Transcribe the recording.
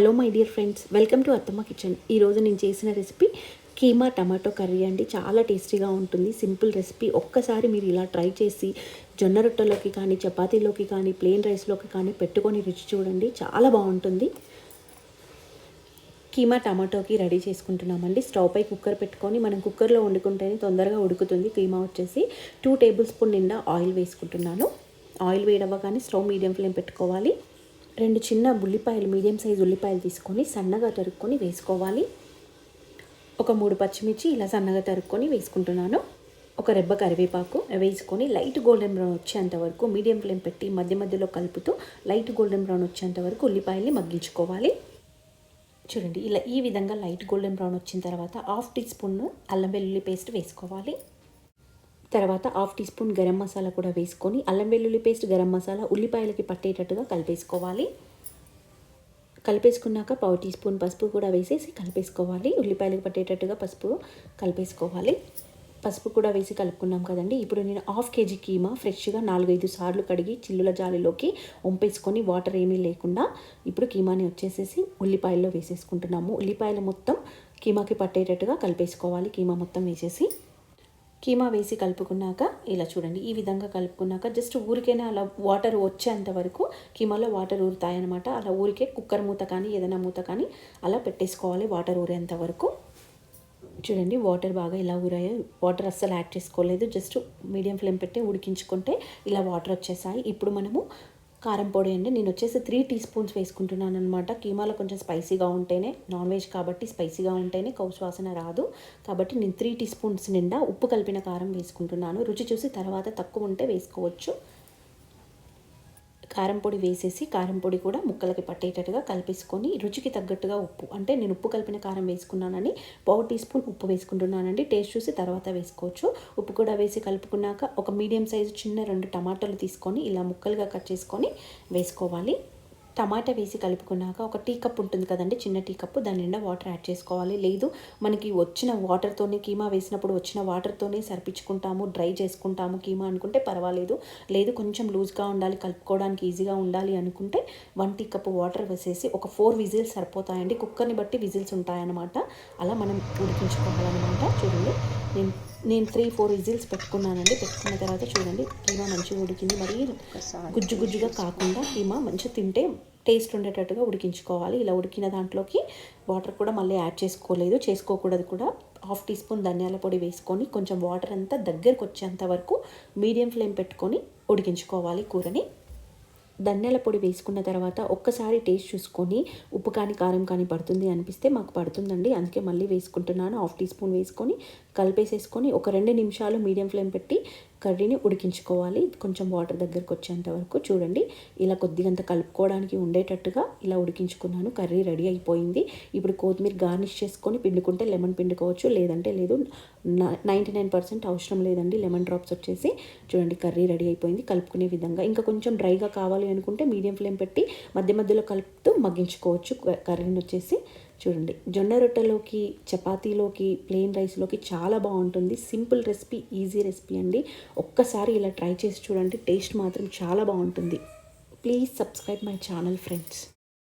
Hello my dear friends, welcome to అత్తమ్మ kitchen. ఈరోజు నేను చేసిన రెసిపీ కీమా టమాటో కర్రీ అండి. చాలా టేస్టీగా ఉంటుంది. Simple recipe. ఒక్కసారి మీరు ఇలా ట్రై చేసి జొన్న రొట్టెలోకి కానీ, చపాతీలోకి కానీ, ప్లెయిన్ రైస్లోకి కానీ పెట్టుకొని రుచి చూడండి. చాలా బాగుంటుంది. కీమా టమాటోకి రెడీ చేసుకుంటున్నామండి. స్టవ్ పై కుక్కర్ పెట్టుకొని మనం కుక్కర్లో వండుకుంటేనే తొందరగా ఉడుకుతుంది. కీమా వచ్చేసి 2 టేబుల్ స్పూన్ నిండా ఆయిల్ వేసుకుంటున్నాను. ఆయిల్ వేడవ్వగానే స్టవ్ మీడియం ఫ్లేమ్ పెట్టుకోవాలి. 2 చిన్న ఉల్లిపాయలు, మీడియం సైజ్ ఉల్లిపాయలు తీసుకొని సన్నగా తరుక్కొని వేసుకోవాలి. ఒక 3 పచ్చిమిర్చి ఇలా సన్నగా తరుక్కొని వేసుకుంటున్నాను. ఒక రెబ్బ కరివేపాకు వేసుకొని లైట్ గోల్డెన్ బ్రౌన్ వచ్చేంత వరకు మీడియం ఫ్లేమ్ పెట్టి మధ్య మధ్యలో కలుపుతూ లైట్ గోల్డెన్ బ్రౌన్ వచ్చేంత వరకు ఉల్లిపాయల్ని మగ్గించుకోవాలి. చూడండి, ఇలా ఈ విధంగా లైట్ గోల్డెన్ బ్రౌన్ వచ్చిన తర్వాత 1/2 టీ స్పూన్ అల్లం వెల్లుల్లి పేస్ట్ వేసుకోవాలి. తర్వాత 1/2 టీ స్పూన్ గరం మసాలా కూడా వేసుకొని అల్లం వెల్లుల్లి పేస్ట్, గరం మసాలా ఉల్లిపాయలకి పట్టేటట్టుగా కలిపేసుకోవాలి. కలిపేసుకున్నాక 1/4 టీ స్పూన్ పసుపు కూడా వేసేసి కలిపేసుకోవాలి. ఉల్లిపాయలకి పట్టేటట్టుగా పసుపు కలిపేసుకోవాలి. పసుపు కూడా వేసి కలుపుకున్నాం కదండి. ఇప్పుడు నేను 1/2 కేజీ కీమా ఫ్రెష్గా 4-5 సార్లు కడిగి చిల్లుల జాలిలోకి వంపేసుకొని వాటర్ ఏమీ లేకుండా ఇప్పుడు కీమాని వచ్చేసేసి ఉల్లిపాయల్లో వేసేసుకుంటున్నాము. ఉల్లిపాయలు మొత్తం కీమాకి పట్టేటట్టుగా కలిపేసుకోవాలి. కీమా మొత్తం వేసేసి కీమా వేసి కలుపుకున్నాక ఇలా చూడండి, ఈ విధంగా కలుపుకున్నాక జస్ట్ ఊరికైనా అలా వాటర్ వచ్చేంత వరకు కీమాలో వాటర్ ఊరుతాయన్నమాట. అలా ఊరికే కుక్కర్ మూత కానీ ఏదైనా మూత కానీ అలా పెట్టేసుకోవాలి వాటర్ ఊరేంత వరకు. చూడండి, వాటర్ బాగా ఇలా ఊరాయి. వాటర్ అస్సలు యాడ్ చేసుకోలేదు, జస్ట్ మీడియం ఫ్లేమ్ పెట్టి ఉడికించుకుంటే ఇలా వాటర్ వచ్చేసాయి. ఇప్పుడు మనము కారం పొడి అండి. నేను వచ్చేసి 3 టీ స్పూన్స్ వేసుకుంటున్నాను అనమాట. కీమాలో కొంచెం స్పైసీగా ఉంటేనే, నాన్ వెజ్ కాబట్టి స్పైసీగా ఉంటేనే కౌసు వాసన రాదు. కాబట్టి నేను 3 టీ స్పూన్స్ నిండా ఉప్పు కలిపిన కారం వేసుకుంటున్నాను. రుచి చూసి తర్వాత తక్కువ ఉంటే వేసుకోవచ్చు. కారం పొడి వేసేసి కారం పొడి కూడా ముక్కలకి పట్టేటట్టుగా కలిపేసుకొని రుచికి తగ్గట్టుగా ఉప్పు, అంటే నేను ఉప్పు కలిపిన కారం వేసుకున్నానని 1/4 టీ స్పూన్ ఉప్పు వేసుకుంటున్నానండి. టేస్ట్ చూసి తర్వాత వేసుకోవచ్చు. ఉప్పు కూడా వేసి కలుపుకున్నాక ఒక మీడియం సైజు చిన్న 2 టమాటాలు తీసుకొని ఇలా ముక్కలుగా కట్ చేసుకొని వేసుకోవాలి. టమాటా వేసి కలుపుకున్నాక ఒక టీ కప్ ఉంటుంది కదండి, చిన్న టీ కప్పు, దాని నిండా వాటర్ యాడ్ చేసుకోవాలి. లేదు మనకి వచ్చిన వాటర్తోనే, కీమా వేసినప్పుడు వచ్చిన వాటర్తోనే సరిపించుకుంటాము, డ్రై చేసుకుంటాము కీమా అనుకుంటే పర్వాలేదు. లేదు కొంచెం లూజ్గా ఉండాలి, కలుపుకోవడానికి ఈజీగా ఉండాలి అనుకుంటే 1 టీ కప్పు వాటర్ వేసేసి ఒక 4 విజిల్స్ సరిపోతాయండి. కుక్కర్ని బట్టి విజిల్స్ ఉంటాయన్నమాట. అలా మనం ఉడికించుకోవాలన్నమాట. చూడండి, నేను 3-4 విజిల్స్ పెట్టుకున్నానండి. పెట్టుకున్న తర్వాత చూడండి, కీమా మంచిగా ఉడికింది. మరీ గుజ్జు గుజ్జుగా కాకుండా కీమా మంచిగా తింటే టేస్ట్ ఉండేటట్టుగా ఉడికించుకోవాలి. ఇలా ఉడికిన దాంట్లోకి వాటర్ కూడా మళ్ళీ యాడ్ చేసుకోకూడదు కూడా. 1/2 టీ స్పూన్ ధనియాల పొడి వేసుకొని కొంచెం వాటర్ అంతా దగ్గరకు వచ్చేంత వరకు మీడియం ఫ్లేమ్ పెట్టుకొని ఉడికించుకోవాలి కూరని. ధనియాల పొడి వేసుకున్న తర్వాత ఒక్కసారి టేస్ట్ చూసుకొని ఉప్పు కానీ కారం కానీ పడుతుంది అనిపిస్తే, మాకు పడుతుందండి అందుకే మళ్ళీ వేసుకుంటున్నాను. 1/2 టీ స్పూన్ వేసుకొని కలిపేసేసుకొని ఒక 2 నిమిషాలు మీడియం ఫ్లేమ్ పెట్టి కర్రీని ఉడికించుకోవాలి. కొంచెం వాటర్ దగ్గరకు వచ్చేంత వరకు. చూడండి, ఇలా కొద్దిగంత కలుపుకోవడానికి ఉండేటట్టుగా ఇలా ఉడికించుకున్నాను. కర్రీ రెడీ అయిపోయింది. ఇప్పుడు కొత్తిమీర గార్నిష్ చేసుకొని పిండుకుంటే లెమన్ పిండుకోవచ్చు, లేదంటే లేదు. 99% అవసరం లేదండి లెమన్ డ్రాప్స్ వచ్చేసి. చూడండి, కర్రీ రెడీ అయిపోయింది. కలుపుకునే విధంగా ఇంకా కొంచెం డ్రైగా కావాలి అనుకుంటే మీడియం ఫ్లేమ్ పెట్టి మధ్య మధ్యలో కలుపుతూ మగ్గించుకోవచ్చు కర్రీని వచ్చేసి. చూడండి, జొన్న రొట్టెలోకి, చపాతీలోకి, ప్లెయిన్ రైస్లోకి చాలా బాగుంటుంది. సింపుల్ రెసిపీ, ఈజీ రెసిపీ అండి. ఒక్కసారి ఇలా ట్రై చేసి చూడండి, టేస్ట్ మాత్రం చాలా బాగుంటుంది. Please subscribe my channel friends.